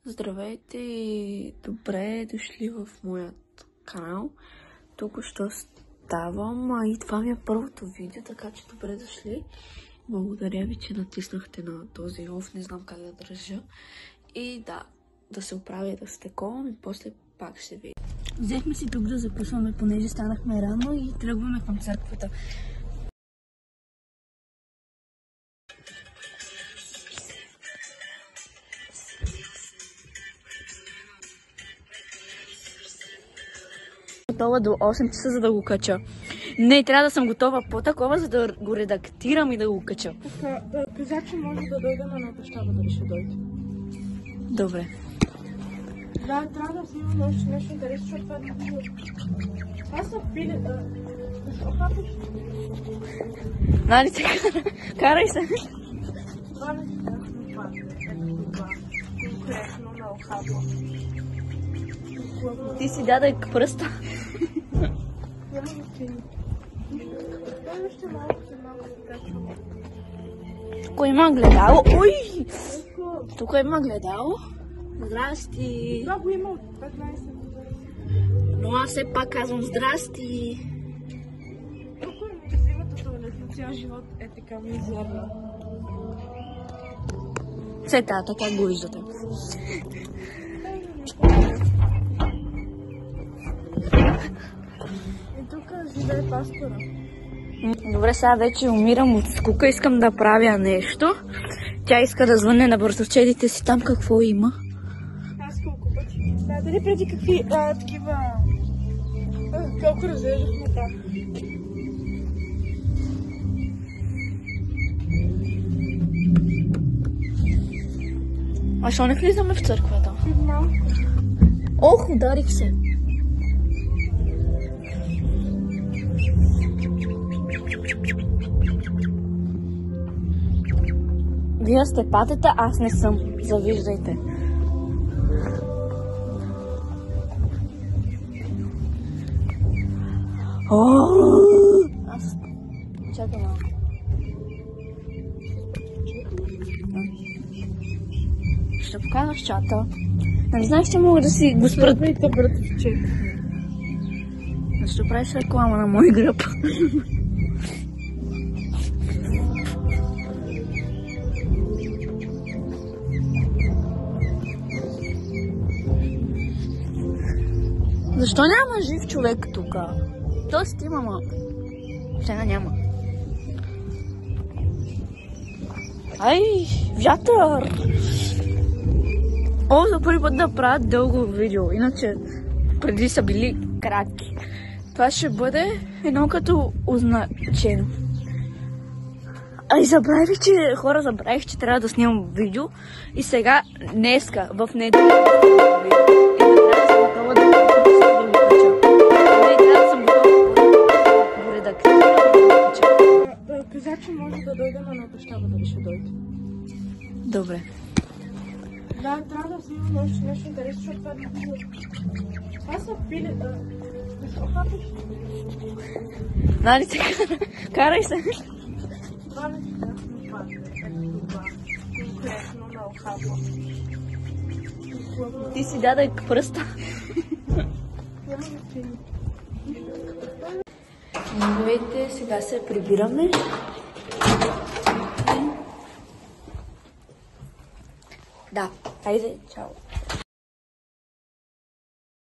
Здравейте и добре дошли в моят канал. Тук що ставам и това ми е първото видео, така че добре дошли. Благодаря ви, че натиснахте на този оф, не знам как да държа. И да се оправя да стековам и после пак ще видя. Взехме си тук да закусваме, понеже станахме рано и тръгваме към църквата. Готова до 8 часа, за да го кача. Не, трябва да съм готова по-такова, за да го редактирам и да го кача. Така, каза, че може да дойдем, но обещава дали ще дойде. Добре. Да, трябва да снимам нещо интересно, защото това е много. Аз съм пиле, защо хапиш? Нали се карай се. Това не си трябва да пати. Ето това. Конкретно много хапва. Ти си даде пръста. Няма да стигне. Това ще малко покачвам. Тук има гледало. Ой! Тук има гледало. Здрасти. Това го има от 15 години. Но аз все пак казвам здрасти. Толкова ми взимате туалетно, цял живот е така мизерна. Все така го виждате. И тук живее пастора. Добре, сега вече умирам от скука, искам да правя нещо. Тя иска да звънне на братовчедите си там какво има. Аз колко пъти. Да, дали преди какви такива... колко разглеждахме там. А защо не влизаме в църквата? Малко. Ох, ударих се. Вие сте патета, аз не съм. Завиждайте. Аз... Чакай малко. Ще покажа в чата. Не знаеш, че мога да си го спрат. Здравейте, братовче. Защо правиш реклама на мой гръб? Защо няма жив човек тук? Тоест има, ма сега няма. Ай, вятър! О, за първи път да правят дълго видео, иначе преди са били кратки. Това ще бъде едно като означено. Ай, забравих, че трябва да снимам видео и сега, днеска, в неделя Каза, че може да дойдем, но обещава дали ще дойде. Добре. Да, трябва да снимам нещо интересно, защото това е много. Аз съм пиле, защо хапиш? Нали се карай се. Това не си трябва да пати. Ето това. Конкретно много хапва. Ти си даде пръста. Няма да стигне. Здравейте, сега се прибираме. Да, хайде, чао.